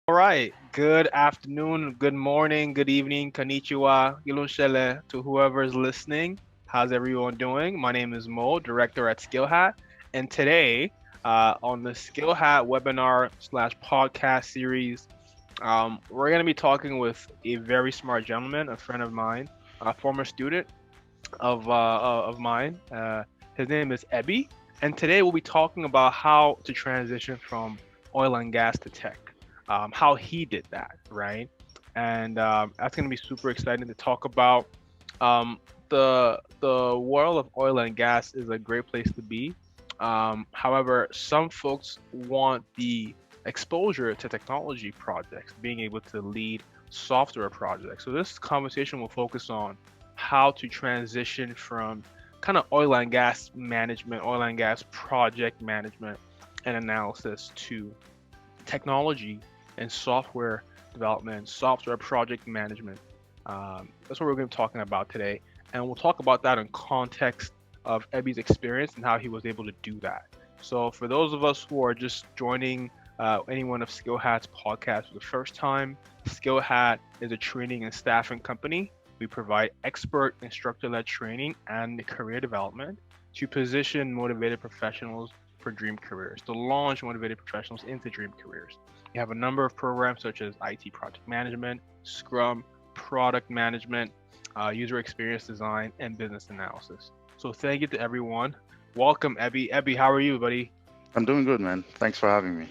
All right. Good afternoon, good morning, good evening, konnichiwa, gilunshele to whoever is listening. How's everyone doing? My name is Mo, director at SkillHat, and today, on the SkillHat webinar slash podcast series, we're going to be talking with a very smart gentleman, a friend of mine, a former student of mine. His name is Ebi, and today we'll be talking about how to transition from oil and gas to tech, how he did that, right? And that's going to be super exciting to talk about. The world of oil and gas is a great place to be. However, some folks want the exposure to technology projects, being able to lead software projects. So this conversation will focus on how to transition from kind of oil and gas management, oil and gas project management and analysis to technology and software development, software project management. That's what we're going to be talking about today. And we'll talk about that in context of Ebi's experience and how he was able to do that. So, for those of us who are just joining anyone of SkillHat's podcast for the first time, SkillHat is a training and staffing company. We provide expert instructor-led training and career development to position motivated professionals for dream careers, to launch motivated professionals into dream careers. We have a number of programs such as IT project management, Scrum, product management, user experience design, and business analysis. So thank you to everyone. Welcome, Ebi. Ebi, how are you, buddy? I'm doing good, man. Thanks for having me.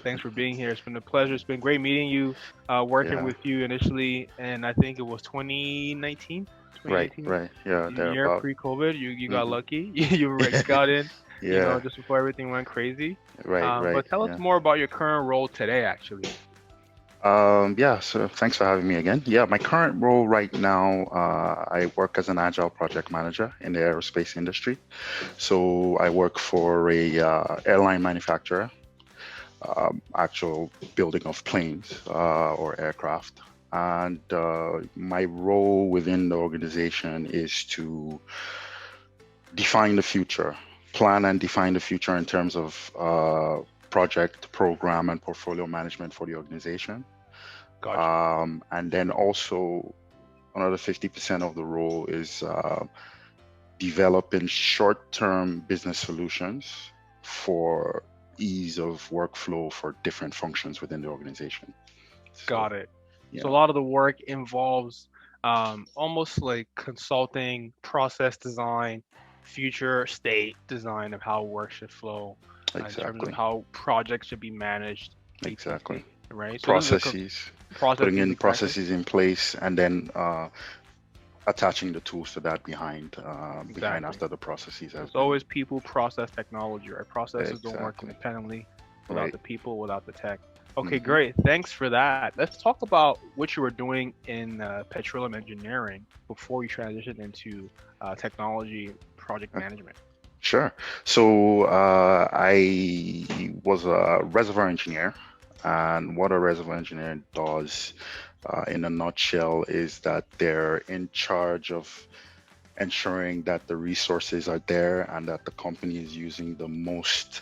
Thanks for being here. It's been a pleasure. It's been great meeting you, working Yeah, with you initially, and I think it was 2019, right, 2018, right. Yeah, the year thereabout. pre-COVID. You got Hmm. lucky. Got in, Yeah, just before everything went crazy. right, right. But tell us Yeah. more about your current role today, actually. Yeah, so thanks for having me again. Yeah, my current role right now, I work as an Agile project manager in the aerospace industry. So I work for a airline manufacturer, actual building of planes or aircraft. And my role within the organization is to define the future, plan and define the future in terms of project, program, and portfolio management for the organization. Got you. And then also another 50% of the role is developing short-term business solutions for ease of workflow for different functions within the organization. So, Got it. So a yeah, lot of the work involves almost like consulting, process design, future state design of how work should flow in terms of exactly, how projects should be managed, exactly. etc. Right? So this is a Processes, putting processes in exactly. processes in place, and then attaching the tools to that behind Exactly. after the processes So has it's been always people, process, technology, right? Processes don't work exactly independently without right. the people, without the tech. Okay, Hmm. great. Thanks for that. Let's talk about what you were doing in petroleum engineering before you transitioned into technology project management. Sure. So I was a reservoir engineer, and what a reservoir engineer does, in a nutshell, is that they're in charge of ensuring that the resources are there and that the company is using the most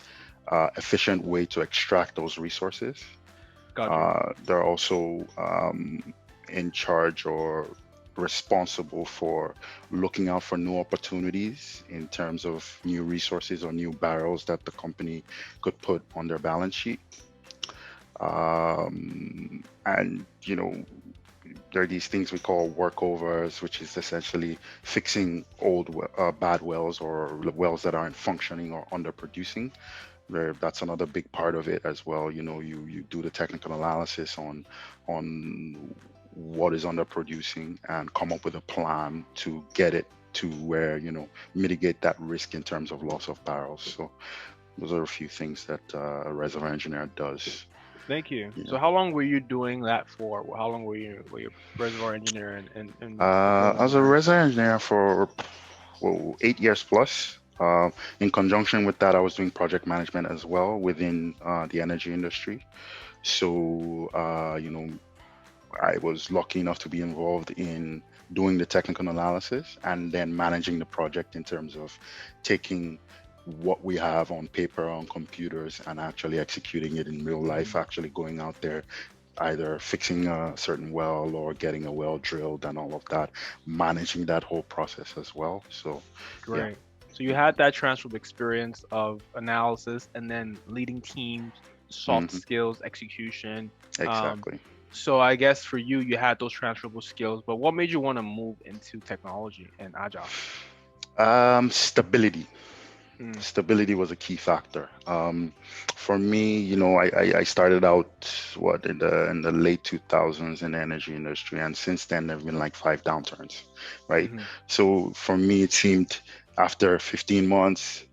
efficient way to extract those resources. Got you. They're also in charge or responsible for looking out for new opportunities in terms of new resources or new barrels that the company could put on their balance sheet. And, there are these things we call workovers, which is essentially fixing bad wells or wells that aren't functioning or underproducing. That's another big part of it as well. You do the technical analysis on what is underproducing and come up with a plan to get it to where mitigate that risk in terms of loss of barrels. So those are a few things that a reservoir engineer does. Thank you. So Yeah. how long were you doing that for? How long were you reservoir engineer in petroleum I was a engineering reservoir for? engineer for 8 years plus. In conjunction with that, I was doing project management as well within the energy industry. So, I was lucky enough to be involved in doing the technical analysis and then managing the project in terms of taking what we have on paper on computers and actually executing it in real life, Hmm. actually going out there, either fixing a certain well or getting a well drilled and all of that, managing that whole process as well. So, yeah. Great. So you had that transferable experience of analysis and then leading teams, soft Hmm. skills, execution. Um, Exactly. so I guess for you, you had those transferable skills, but what made you want to move into technology and agile? Stability. Mm, Stability was a key factor. For me, I started out what in the late 2000s in the energy industry, and since then there've been like five downturns, right? hmm So for me, it seemed after 15 months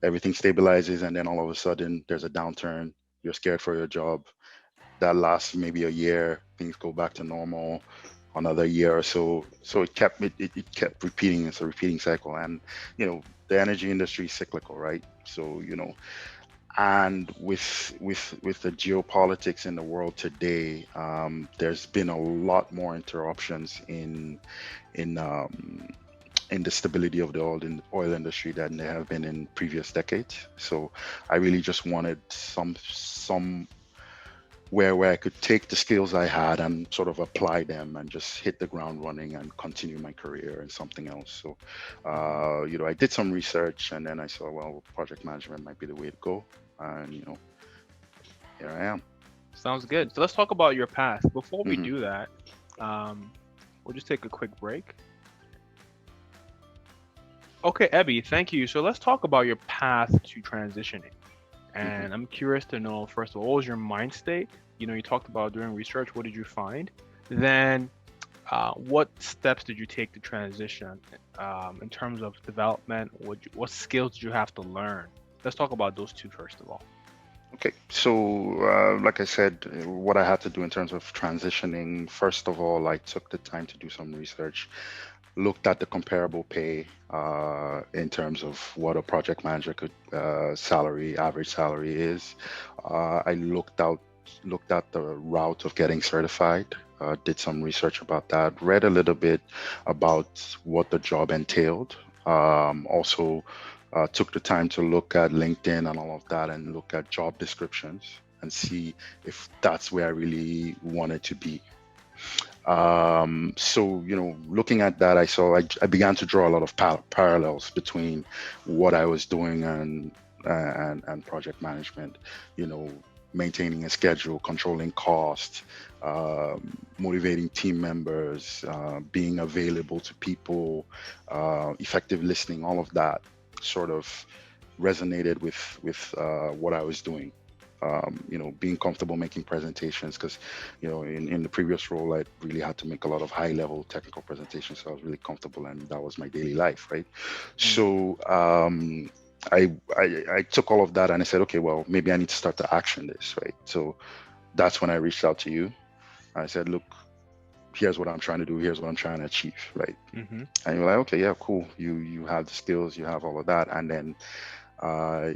everything stabilizes, and then all of a sudden there's a downturn. You're scared for your job. That lasts maybe a year. Things go back to normal. Another year or so. So it kept repeating. It's a repeating cycle, and the energy industry is cyclical, right? So and with the geopolitics in the world today, there's been a lot more interruptions in in the stability of the oil industry than there have been in previous decades. So I really just wanted some where I could take the skills I had and sort of apply them and just hit the ground running and continue my career in something else. So, hmm I did some research and then I saw, well, project management might be the way to go. And, here I am. Sounds good. So let's talk about your past. Before we Hmm. do that, um, we'll just take a quick break. Okay, Ebi, thank you. So let's talk about your path to transitioning. Hmm. And I'm curious to know, first of all, what was your mind state? You talked about doing research. What did you find? Then, what steps did you take to transition in terms of development? What skills did you have to learn? Let's talk about those two first of all. Okay, so like I said, what I had to do in terms of transitioning, first of all, I took the time to do some research, looked at the comparable pay in terms of what a project manager could average salary is. I looked at the route of getting certified. Did some research about that. Read a little bit about what the job entailed. Also, took the time to look at LinkedIn and all of that, and look at job descriptions and see if that's where I really wanted to be. So, looking at that, I began to draw a lot of parallels between what I was doing and project management. You know, maintaining a schedule, controlling costs, motivating team members, being available to people, effective listening. All of that sort of resonated with what I was doing. Being comfortable making presentations because, in the previous role, I really had to make a lot of high level technical presentations. So I was really comfortable and that was my daily life, right? Mm, So I took all of that and I said, okay, well, maybe I need to start to action this, right? So that's when I reached out to you. I said, look, here's what I'm trying to do. Here's what I'm trying to achieve, right? hmm And you're like, okay, yeah, cool. You have the skills, you have all of that. And then uh,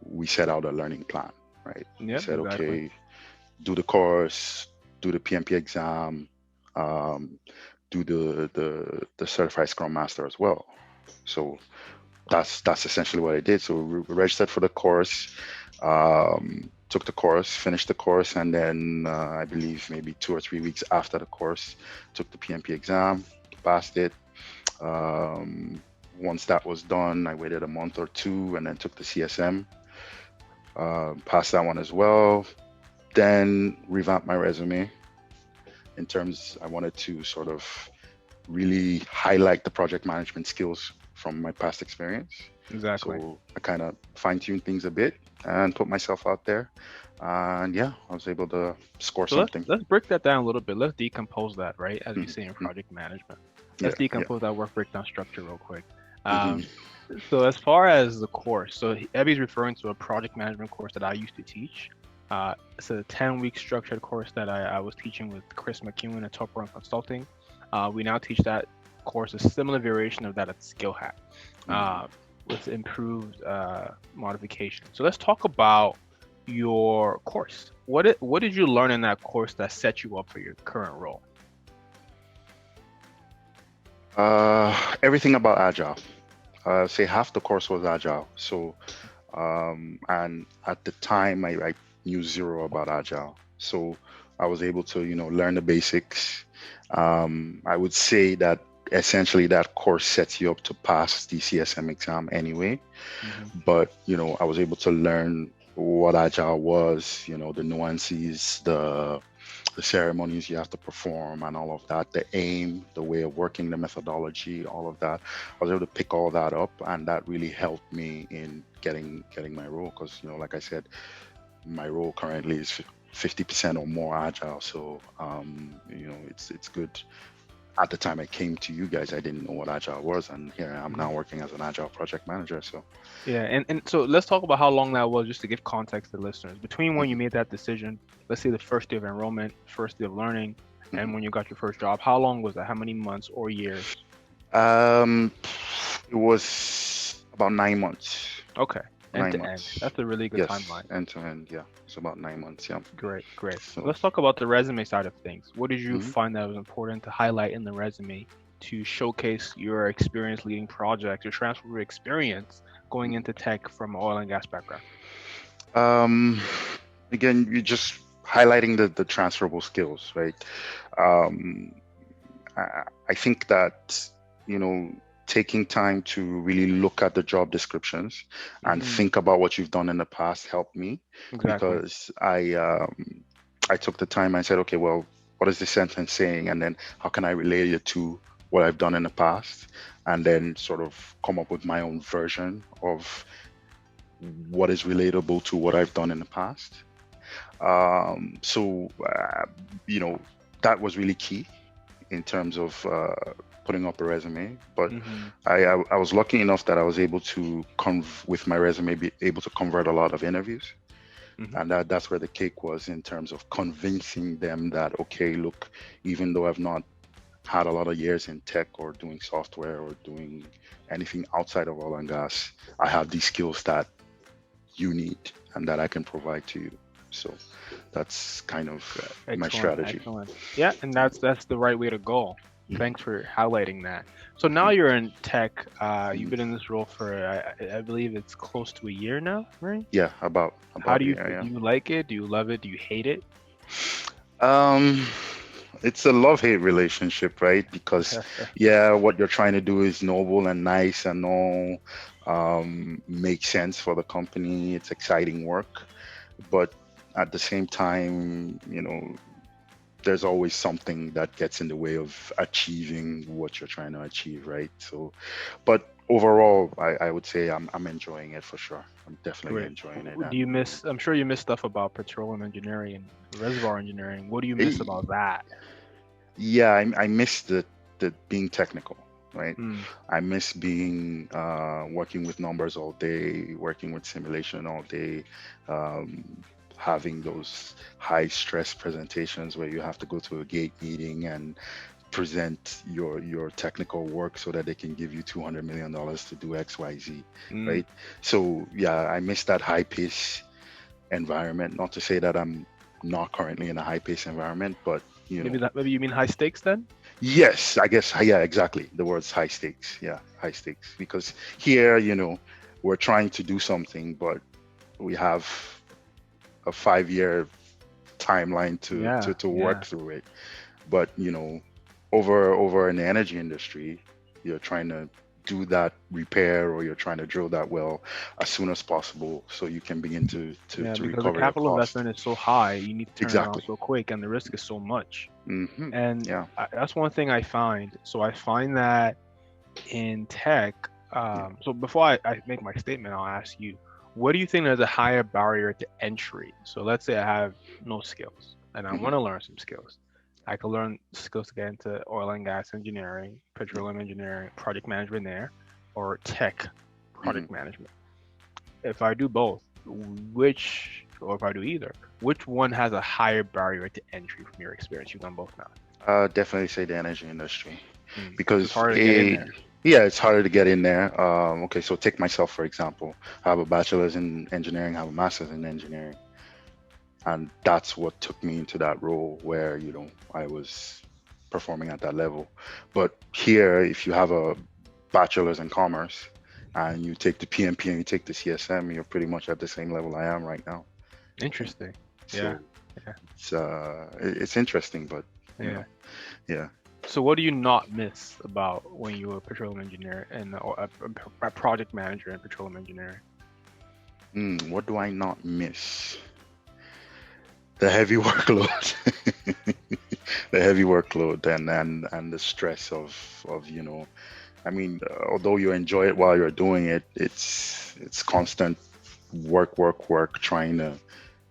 we set out a learning plan, right? We Yep, said, exactly. okay, do the course, do the PMP exam, um, do the certified Scrum Master as well. So that's essentially what I did. So we registered for the course, took the course, finished the course, and then I believe maybe 2 or 3 weeks after the course, took the PMP exam, passed it. Um, Once that was done, I waited a month or two, and then took the CSM, passed that one as well. Then revamped my resume in terms I wanted to sort of really highlight the project management skills from my past experience. Exactly. So I kind of fine-tuned things a bit and put myself out there. And yeah, I was able to score So let's something. let's break that down a little bit. Let's decompose that, right? As we Hmm. say in project management. Yeah, Let's yeah. decompose that work breakdown structure real quick. Hmm. Um, so as far as the course, so Ebby's referring to a project management course that I used to teach. It's a 10-week structured course that I was teaching with Chris McEwen at Top Run Consulting. We now teach that course, a similar variation of that at SkillHat, Hmm. uh, with improved modification. So let's talk about your course. What did you learn in that course that set you up for your current role? Everything about Agile. Say half the course was Agile. So, and at the time, I knew zero about Agile. So, I was able to, learn the basics. I would say that essentially that course sets you up to pass the CSM exam anyway. Hmm. But, I was able to learn what Agile was, the nuances, the ceremonies you have to perform and all of that, the aim, the way of working, the methodology, all of that. I was able to pick all that up, and that really helped me in getting my role because, like I said, my role currently is 50% or more agile. So, it's good. At the time I came to you guys, I didn't know what agile was, and here I am now working as an agile project manager. So, Yeah, and so let's talk about how long that was, just to give context to listeners. Between when you mhm, made that decision, let's say the first day of enrollment, first day of learning, and mhm. when you got your first job, how long was that? How many months or years? Um, it was about 9 months. Okay, end Nine to end. months. That's a really good Yes, timeline. end to end. Yeah, it's about 9 months. Yeah. Great, great. So, Let's talk about the resume side of things. What did you mhm. find that was important to highlight in the resume to showcase your experience leading projects, your transfer experience going into tech from an oil and gas background? um, again, you're just highlighting the transferable skills, right? Um, I think that, you know, taking time to really look at the job descriptions and Hmm. think about what you've done in the past helped me Exactly. because I took the time. I said, okay, well, what is this sentence saying? And then how can I relate it to what I've done in the past? And then sort of come up with my own version of what is relatable to what I've done in the past. So, you know, that was really key in terms of putting up a resume. But Hmm. I was lucky enough that I was able to with my resume be able to convert a lot of interviews, Hmm. and that's where the cake was in terms of convincing them that okay, look, even though I've not had a lot of years in tech or doing software or doing anything outside of oil and gas, I have these skills that you need and that I can provide to you. So that's kind of my Excellent, strategy. excellent. Yeah, and that's the right way to go. Thanks for highlighting that. So now Mhm. you're in tech. You've Mhm. been in this role for I believe it's close to a year now, right? Yeah, How about do a you year. do you like it? Do you love it? Do you hate it? Yeah. It's a love-hate relationship, right? Because yeah, what you're trying to do is noble and nice and all makes sense for the company. It's exciting work, but at the same time, there's always something that gets in the way of achieving what you're trying to achieve, right? So, but overall, I would say I'm enjoying it for sure. I'm definitely Great. enjoying it. Do you miss? I'm sure you miss stuff about petroleum engineering and reservoir engineering. What do you miss Eh, about that? yeah, I miss the being technical, right? Hmm. I miss being working with numbers all day, working with simulation all day, having those high stress presentations where you have to go to a gate meeting and present your technical work so that they can give you $200 million to do XYZ, Mm. right? So yeah, I miss that high pace environment. Not to say that I'm not currently in a high pace environment, but you know, Maybe you mean high stakes then? yes, I guess, yeah, exactly. The word's high stakes. Yeah, high stakes. Because here, we're trying to do something, but we have a 5 year timeline to, Yeah, to to yeah. work through it. But over in the energy industry, you're trying to do that repair or you're trying to drill that well as soon as possible so you can begin to to, Yeah, to because the recover your capital cost. investment is so high, you need to turn it around Exactly. so quick, and the risk is so much. And Yeah. that's one thing I find. So I find that in tech, Yeah. so before I make my statement, I'll ask you, what do you think is a higher barrier to entry? So let's say I have no skills and I hmm want to learn some skills. I could learn skills to get into oil and gas engineering, Yeah. petroleum engineering, project management there, or tech hmm product management. If I do both, or if I do either, which one has a higher barrier to entry from your experience? You've done both now. Definitely say the energy industry So it's because harder to get in there. yeah, it's harder to get in there. Okay, so take myself for example. I have a bachelor's in engineering, I have a master's in engineering, and that's what took me into that role where I was performing at that level. But here, if you have a bachelor's in commerce and you take the PMP and you take the CSM, you're pretty much at the same level I am right now. Interesting. So Yeah. Yeah. It's interesting, but you Yeah. know, yeah. So what do you not miss about when you were a petroleum engineer and or a project manager in petroleum engineering? What do I not miss? The heavy workload. The heavy workload and the stress of I mean, although you enjoy it while you're doing it, it's constant work, trying to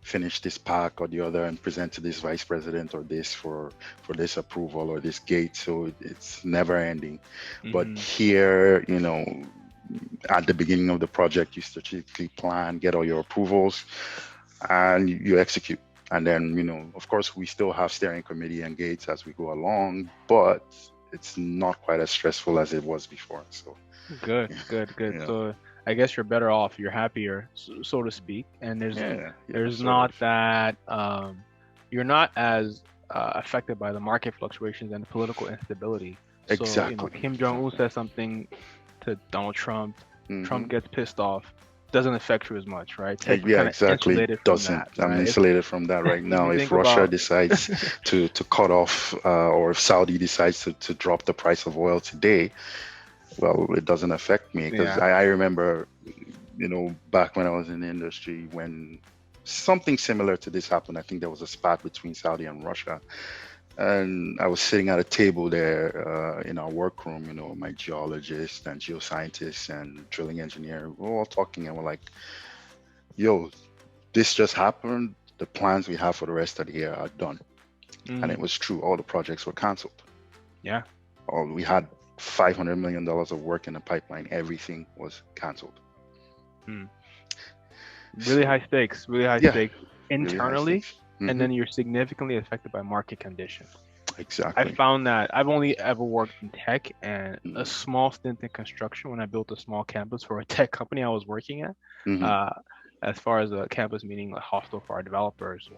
finish this pack or the other and present to this vice president or this for this approval or this gate. So it's never ending. But Hmm. here, at the beginning of the project, you strategically plan, get all your approvals, and you execute. And then, of course, we still have steering committee and gates as we go along, but it's not quite as stressful as it was before. So, Good, yeah, good, good. yeah, So I guess you're better off. You're happier, so to speak. And yeah, there's sort of. not that you're not as affected by the market fluctuations and political instability. So Exactly, Kim Jong Un exactly. says something to Donald Trump. Hmm. Trump gets pissed off. Doesn't affect you as much, right? Tech, you're Yeah, kind of exactly. insulated from Doesn't. that, I'm right? insulated from that right If now. you If think Russia about, decides to cut off, or if Saudi decides to drop the price of oil today, well, it doesn't affect me because yeah, I remember, back when I was in the industry when something similar to this happened. I think there was a spat between Saudi and Russia, and I was sitting at a table there in our workroom. My geologist and geoscientist and drilling engineer, we're all talking, and we're like, "Yo, this just happened. The plans we have for the rest of the year are done." And mm, it was true. All the projects were canceled. yeah, We had $500 million of work in the pipeline. Everything was canceled. mm. Really high So stakes, really high yeah, stakes really high internally, stakes. and then you're significantly affected by market conditions. I Exactly. found that I've only ever worked in tech and a Mm-hmm. small stint in construction when I built a small campus for a tech company I was working at. Mm-hmm. Uh, as far as a campus meaning a hostel for our developers.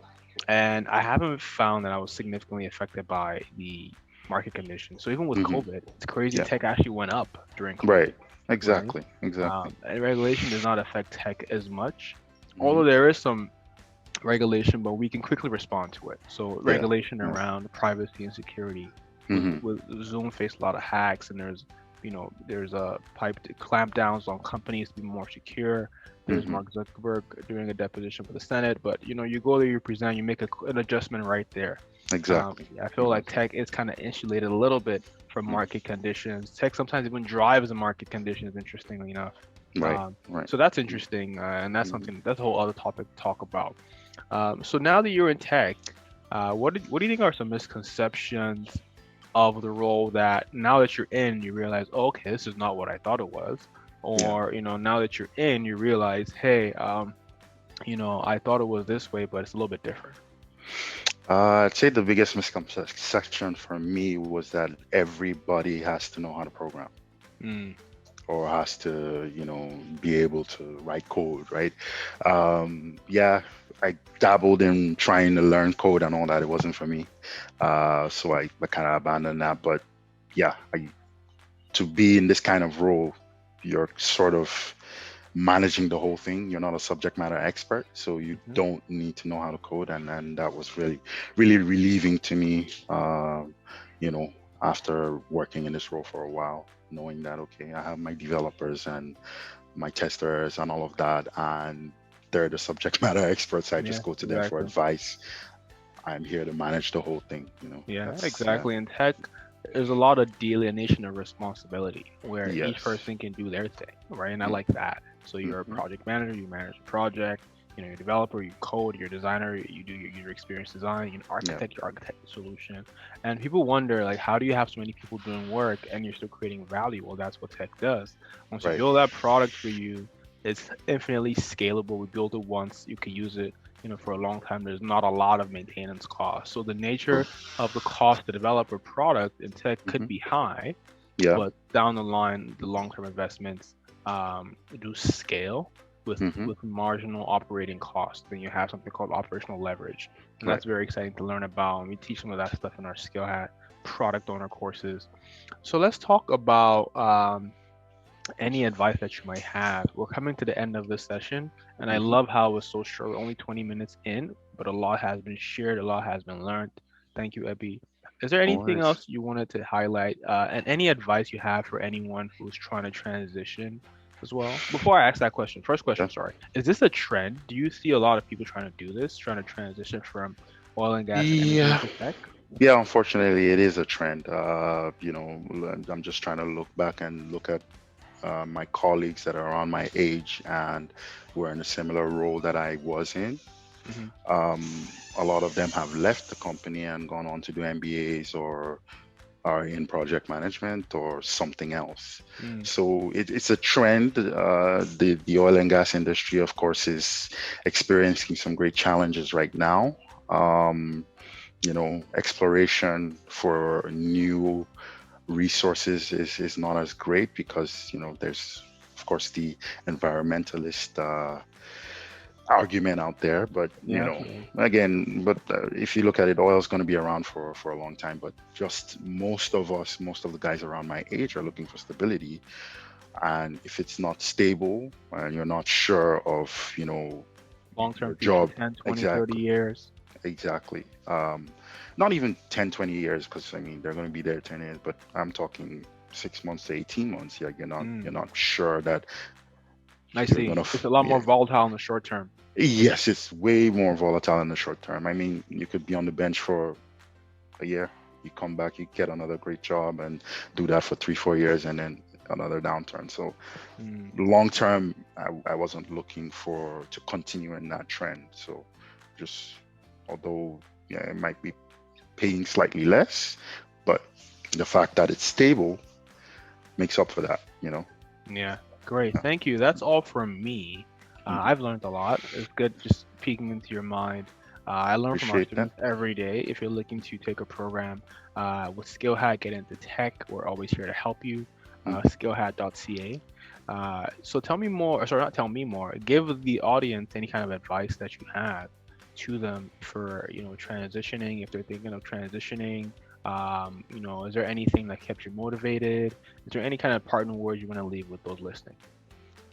And I haven't found that I was significantly affected by the market conditions. So even with Mm-hmm. COVID, it's crazy Yeah. tech actually went up during COVID, Right. right? Exactly. Exactly. And regulation does not affect tech as much, Mm-hmm. although there is some regulation, but we can quickly respond to it. So Yeah. regulation Yeah. around privacy and security. Mm-hmm. With Zoom faced a lot of hacks, and there's a pipe to clamp downs on companies to be more secure. There's Mm-hmm. Mark Zuckerberg doing a deposition for the Senate, but you go there, you present, you make an adjustment right there. Exactly. I feel like Exactly. tech is kind of insulated a little bit from Mm. market conditions. Tech sometimes even drives the market conditions, interestingly enough. Right. Um, Right. so that's interesting, and that's Mm-hmm. something that's a whole other topic to talk about. So now that you're in tech, what do you think are some misconceptions of the role that now that you're in, you realize, oh, okay, this is not what I thought it was, Yeah. or now that you're in, you realize, hey, I thought it was this way, but it's a little bit different. I'd say the biggest misconception for me was that everybody has to know how to program Mm, or has to, be able to write code, right? Yeah, I dabbled in trying to learn code and all that. It wasn't for me. So I kind of abandoned that. But yeah, to be in this kind of role, you're sort of managing the whole thing. You're not a subject matter expert, so you hmm don't need to know how to code. And that was really, really relieving to me, you know, after working in this role for a while, knowing that, okay, I have my developers and my testers and all of that, and they're the subject matter experts. I Yeah, just go to them for exactly. advice. I'm here to manage the whole thing. Yeah, That's, yeah. exactly. In tech, there's a lot of delineation of responsibility where each Yes. person can do their thing, right? And I Mm-hmm. like that. So you're a project manager, you manage the project, you're a developer, you code, you're a designer, you do your user experience design, Yeah. you architect the solution. And people wonder, like, how do you have so many people doing work and you're still creating value? Well, that's what tech does. Once you Right. build that product for you, it's infinitely scalable. We build it once, you can use it, for a long time. There's not a lot of maintenance costs. So the True. nature of the cost to develop a product in tech Hmm. could be high, Yeah. but down the line, the long-term investments do scale Hmm. with marginal operating costs. Then you have something called operational leverage, and Right. that's very exciting to learn about. And we teach some of that stuff in our SkillHat product owner courses. So let's talk about any advice that you might have. We're coming to the end of this session, and I Hmm. love how it was so short. We're only 20 minutes in. but a lot has been shared, a lot has been learned. Thank you, Ebi. Is there No anything worries. else you wanted to highlight, and any advice you have for anyone who's trying to transition as well? Before I ask that question, first Yeah. question, sorry, is this a trend? Do you see a lot of people trying to do this, trying to transition from oil and gas and energy Yeah. into tech? Yeah, unfortunately, it is a trend. I'm just trying to look back and look at my colleagues that are around my age and were in a similar role that I was in. Hmm. Um, a lot of them have left the company and gone on to do MBAs or are in project management or something else. Mm, So it's a trend. The oil and gas industry, of course, is experiencing some great challenges right now. Um, Exploration for new resources is not as great because there's of course the environmentalist argument out there, but definitely. again, but if you look at it, oil is going to be around for a long time. But just most of the guys around my age are looking for stability, and if it's not stable and you're not sure of Long-term your future, job. 10, 20, 30 Exactly. years. Exactly. Not even 10, 20 years, because I mean they're going to be there 10 years, but I'm talking 6 months to 18 months. Yeah, you're Mm, not sure that I you're see. gonna. It's a lot Yeah. more volatile in the short term. Yes, it's way more volatile in the short term. I mean, you could be on the bench for a year, you come back, you get another great job, and do that for 3, 4 years, and then another downturn. So Mm, long term, I wasn't looking for to continue in that trend. So just although yeah, it might be paying slightly less, but the fact that it's stable makes up for that. yeah, great. Yeah. Thank you. That's all from me. Hmm. I've learned a lot. It's good just peeking into your mind. I learn from our Appreciate that. students every day. If you're looking to take a program with SkillHat, get into tech, we're always here to help you. Hmm. Skillhat.ca. So tell me more, sorry, not tell me more. Give the audience any kind of advice that you have to them for transitioning, if they're thinking of transitioning. Is there anything that kept you motivated? Is there any kind of parting words you want to leave with those listening?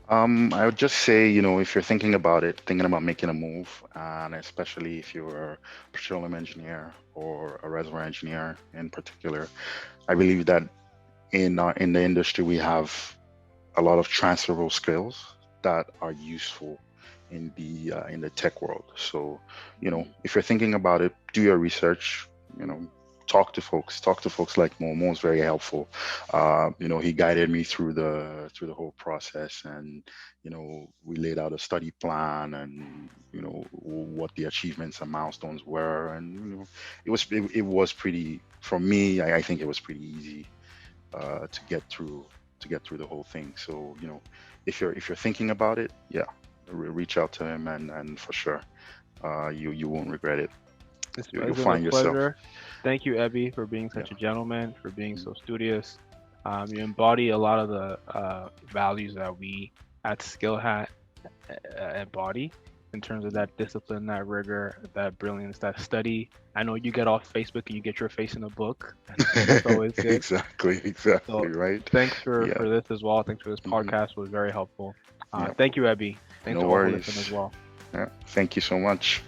I would just say, if you're thinking about it, thinking about making a move, and especially if you're a petroleum engineer or a reservoir engineer in particular, I believe that in the industry we have a lot of transferable skills that are useful in the tech world. So, if you're thinking about it, do your research. You know, talk to folks. Talk to folks like Mo. Mo's very helpful. He guided me through the whole process, and we laid out a study plan, and what the achievements and milestones were, and it was pretty for me. I think it was pretty easy to get through the whole thing. So if you're thinking about it, yeah, reach out to him, and for sure, you won't regret it. You'll It's been a find yourself. pleasure. Thank you, Ebi, for being Yeah. such a gentleman, for being Mm. so studious. You embody a lot of the values that we at SkillHat embody in terms of that discipline, that rigor, that brilliance, that study. I know you get off Facebook and you get your face in a book. That's always good. Exactly, So right. thanks Yeah. for this as well. Thanks for this Hmm. podcast. It was very helpful. Yeah. Thank you, Ebi. Thanks No to all who listen as worries. well. Yeah. Thank you so much.